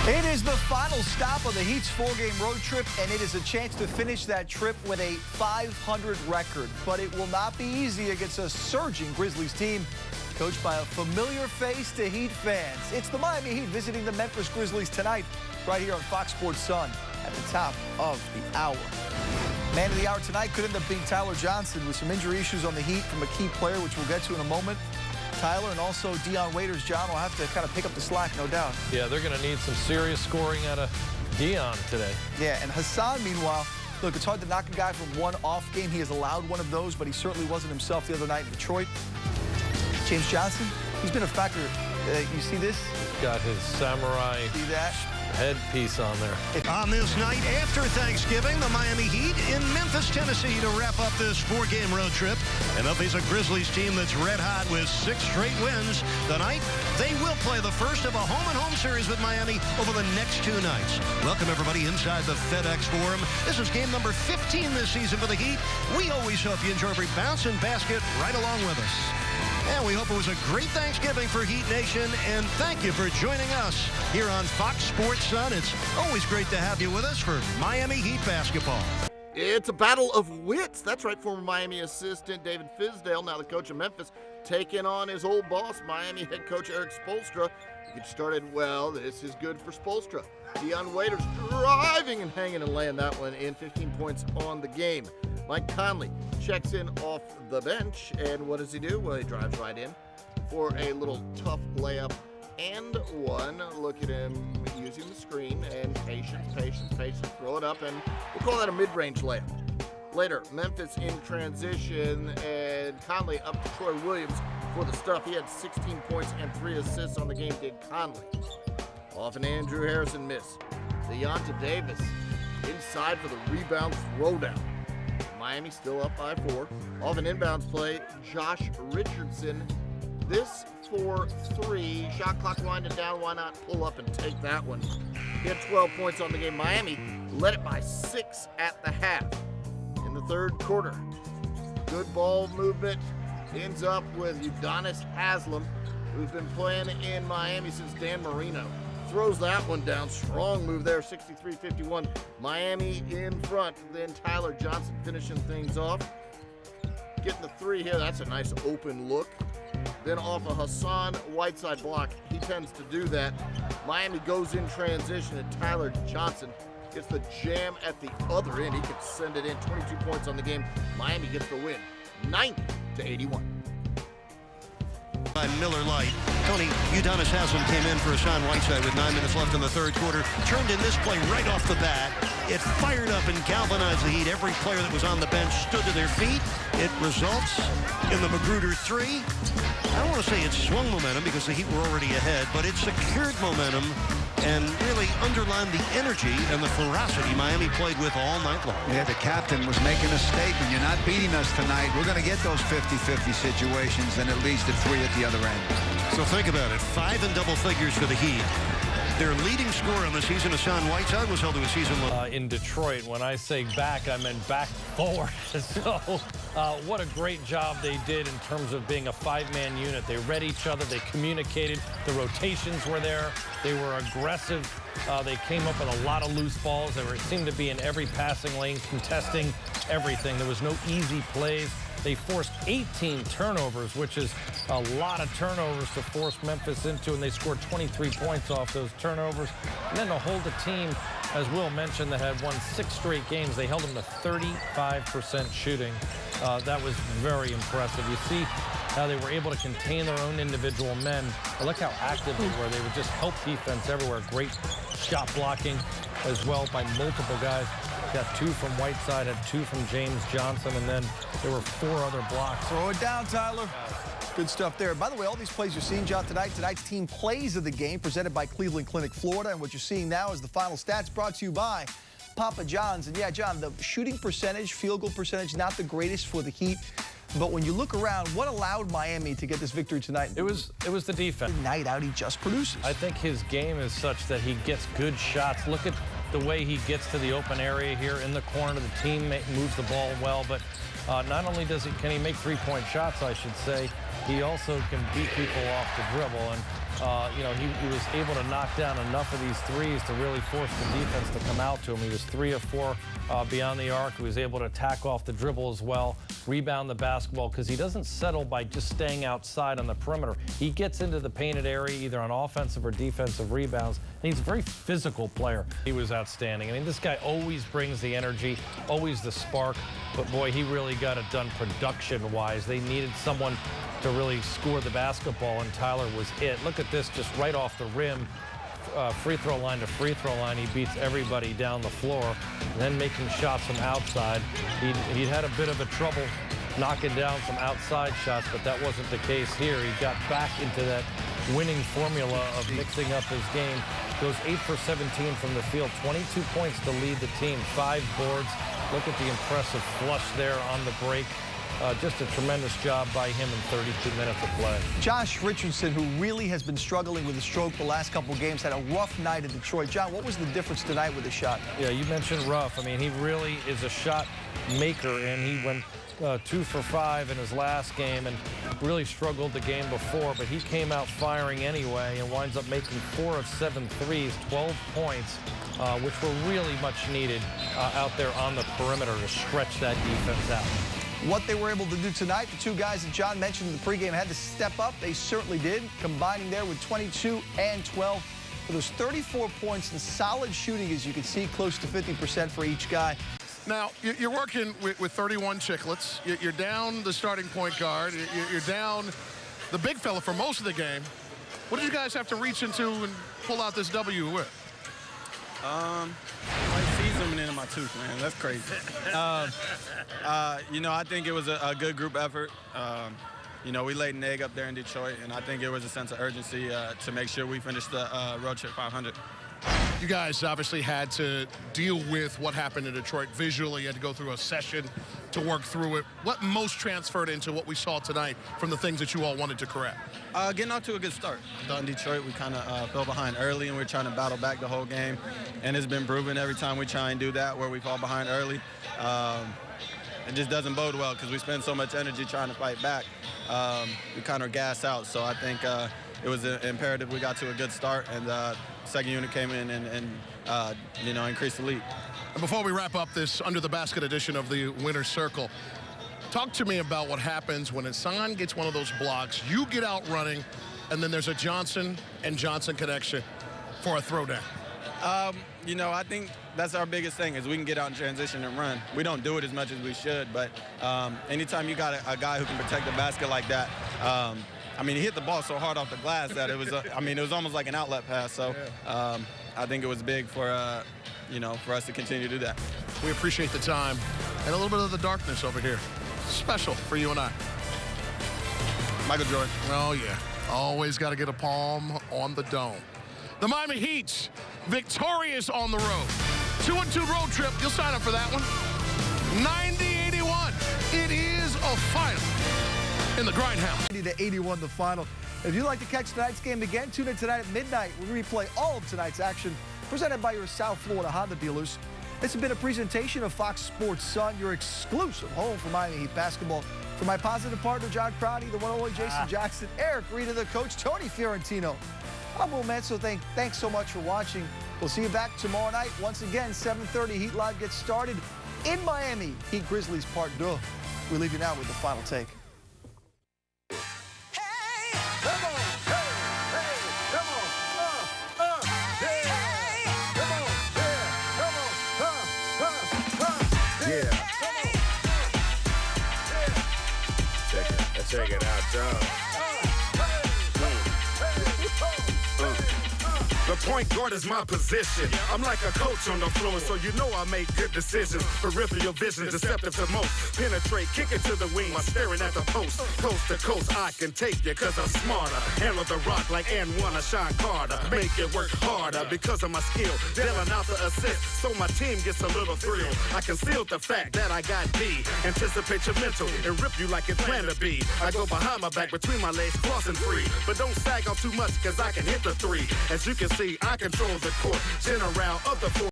It is the final stop of the Heat's four-game road trip, and it is a chance to finish that trip with a 500 record. But it will not be easy against a surging Grizzlies team coached by a familiar face to Heat fans. It's the Miami Heat visiting the Memphis Grizzlies tonight right here on Fox Sports Sun at the top of the hour. Man of the hour tonight could end up being Tyler Johnson with some injury issues on the Heat from a key player, which we'll get to in a moment. Tyler and also Dion Waiters, John, will have to kind of pick up the slack, no doubt. Yeah, they're going to need some serious scoring out of Dion today. Yeah, and Hassan, meanwhile, look, it's hard to knock a guy from one off game. He has allowed one of those, but he certainly wasn't himself the other night in Detroit. James Johnson, he's been a factor. You see this? Got his samurai headpiece on there. On this night after Thanksgiving, the Miami Heat in Memphis, Tennessee to wrap up this four-game road trip. And they'll face a Grizzlies team that's red hot with 6 straight wins. Tonight, they will play the first of a home-and-home series with Miami over the next 2 nights. Welcome, everybody, inside the FedEx Forum. This is game number 15 this season for the Heat. We always hope you enjoy every bounce and basket right along with us. And we hope it was a great Thanksgiving for Heat Nation, and thank you for joining us here on Fox Sports Sun. It's always great to have you with us for Miami Heat basketball. It's a battle of wits. That's right, former Miami assistant David Fizdale, now the coach of Memphis, taking on his old boss, Miami head coach Eric Spoelstra. He started well. This is good for Spoelstra. Dion Waiters driving and hanging and laying that one in, 15 points on the game. Mike Conley checks in off the bench, and what does he do? Well, he drives right in for a little tough layup and one. Look at him using the screen and patience, throw it up, and we'll call that a mid-range layup. Later, Memphis in transition, and Conley up to Troy Williams for the stuff. He had 16 points and 3 assists on the game, did Conley. Off an Andrew Harrison miss. Deonta Davis inside for the rebound throwdown. Miami still up by 4. Off an inbounds play, Josh Richardson. This for 3. Shot clock winding down. Why not pull up and take that one? He had 12 points on the game. Miami led it by 6 at the half. In the third quarter, good ball movement. Ends up with Udonis Haslem, who's been playing in Miami since Dan Marino. Throws that one down. Strong move there, 63-51. Miami in front. Then Tyler Johnson finishing things off. Getting the 3 here. That's a nice open look. Then off a Hassan Whiteside block. He tends to do that. Miami goes in transition, and Tyler Johnson gets the jam at the other end. He could send it in. 22 points on the game. Miami gets the win, 90-81. By Miller Lite. Tony, Udonis Haslem came in for Hassan Whiteside with 9 minutes left in the third quarter. Turned in this play right off the bat. It fired up and galvanized the Heat. Every player that was on the bench stood to their feet. It results in the Magruder 3. I don't want to say it swung momentum because the Heat were already ahead, but it secured momentum and really underlined the energy and the ferocity Miami played with all night long. Yeah, the captain was making a statement. You're not beating us tonight. We're going to get those 50-50 situations, and it leads to 3 at the other end. So think about it. 5 in double figures for the Heat. Their leading scorer on the season, Hassan Whiteside, was held to a season low. In Detroit, when I say back, I meant back forward. So what a great job they did in terms of being a 5-man unit. They read each other. They communicated. The rotations were there. They were aggressive. They came up with a lot of loose balls. They seemed to be in every passing lane, contesting everything. There was no easy plays. They forced 18 turnovers, which is a lot of turnovers to force Memphis into, and they scored 23 points off those turnovers. And then to hold a team, as Will mentioned, that had won 6 straight games, they held them to 35% shooting. That was very impressive. You see how they were able to contain their own individual men. But look how active they were. They would just help defense everywhere. Great shot blocking as well by multiple guys. Got 2 from Whiteside, had 2 from James Johnson, and then there were 4 other blocks. Throw it down, Tyler. Good stuff there. By the way, all these plays you're seeing, John, tonight's team plays of the game presented by Cleveland Clinic, Florida. And what you're seeing now is the final stats brought to you by Papa John's. And yeah, John, the shooting percentage, field goal percentage, not the greatest for the Heat. But when you look around, what allowed Miami to get this victory tonight? It was the defense. Night out, he just produces. I think his game is such that he gets good shots. Look at the way he gets to the open area here in the corner. The team moves the ball well, but not only can he make 3-point shots, I should say, he also can beat people off the dribble. And he was able to knock down enough of these threes to really force the defense to come out to him. He was 3 of 4 beyond the arc. He was able to attack off the dribble as well, rebound the basketball, because he doesn't settle by just staying outside on the perimeter. He gets into the painted area either on offensive or defensive rebounds, and he's a very physical player. He was outstanding. I mean, this guy always brings the energy, always the spark, but boy, he really got it done production-wise. They needed someone to really score the basketball, and Tyler was it. Look at this, just right off the rim, free throw line to free throw line. He beats everybody down the floor, and then making shots from outside. He'd had a bit of a trouble knocking down some outside shots, but that wasn't the case here. He got back into that winning formula of mixing up his game. Goes 8 for 17 from the field, 22 points to lead the team, 5 boards. Look at the impressive flush there on the break. Just a tremendous job by him in 32 minutes of play. Josh Richardson, who really has been struggling with a stroke the last couple of games, had a rough night in Detroit. John, what was the difference tonight with the shot? Yeah, you mentioned rough. I mean, he really is a shot maker, and he went 2 for 5 in his last game and really struggled the game before, but he came out firing anyway and winds up making 4 of 7 threes, 12 points, which were really much needed out there on the perimeter to stretch that defense out. What they were able to do tonight, the two guys that John mentioned in the pregame had to step up. They certainly did, combining there with 22 and 12 for those 34 points and solid shooting, as you can see, close to 50% for each guy. Now, you're working with 31 Chicklets. You're down the starting point guard. You're down the big fella for most of the game. What did you guys have to reach into and pull out this W with? Like seasoning into my tooth, man. That's crazy. I think it was a good group effort. We laid an egg up there in Detroit, and I think it was a sense of urgency to make sure we finished the road trip 500. You guys obviously had to deal with what happened in Detroit visually. You had to go through a session to work through it. What most transferred into what we saw tonight from the things that you all wanted to correct? Getting off to a good start. I thought in Detroit we kind of fell behind early, and we were trying to battle back the whole game. And it's been proven every time we try and do that where we fall behind early. It just doesn't bode well because we spend so much energy trying to fight back. We kind of gas out. So I think it was imperative we got to a good start, and second unit came in and increased the lead. And before we wrap up this Under the Basket edition of the Winner's Circle, talk to me about what happens when Hassan gets one of those blocks, you get out running, and then there's a Johnson and Johnson connection for a throwdown. I think that's our biggest thing is we can get out in transition and run. We don't do it as much as we should, but anytime you got a guy who can protect the basket like that, he hit the ball so hard off the glass that it was, it was almost like an outlet pass. So I think it was big for us to continue to do that. We appreciate the time and a little bit of the darkness over here. Special for you and I. Michael Jordan. Oh, yeah. Always got to get a palm on the dome. The Miami Heat, victorious on the road. 2-2 road trip. You'll sign up for that one. 90-81. It is a final in the Grindhouse. 90-81 the final. If you'd like to catch tonight's game again, tune in tonight at midnight. We replay all of tonight's action presented by your South Florida Honda dealers. This has been a presentation of Fox Sports Sun, your exclusive home for Miami Heat basketball. For my positive partner, John Crotty, the one and only Jason Jackson, Eric Reed, the coach, Tony Fiorentino. I'm Will Mansell. Thanks so much for watching. We'll see you back tomorrow night. Once again, 7:30, Heat Live gets started in Miami. Heat Grizzlies Part 2. We leave you now with the final take. Check it out, y'all. The point guard is my position. I'm like a coach on the floor, so you know I make good decisions. Peripheral vision, deceptive to most. Penetrate, kick it to the wing while staring at the post. Coast to coast, I can take you cause I'm smarter. Handle the rock like N1 or Sean Carter. Make it work harder because of my skill. Dealing out the assist, so my team gets a little thrill. I concealed the fact that I got D. Anticipate your mental and rip you like it planned to be. I go behind my back, between my legs, crossing free. But don't sag off too much cause I can hit the three. As you can see, I control the court. 10 around of the four.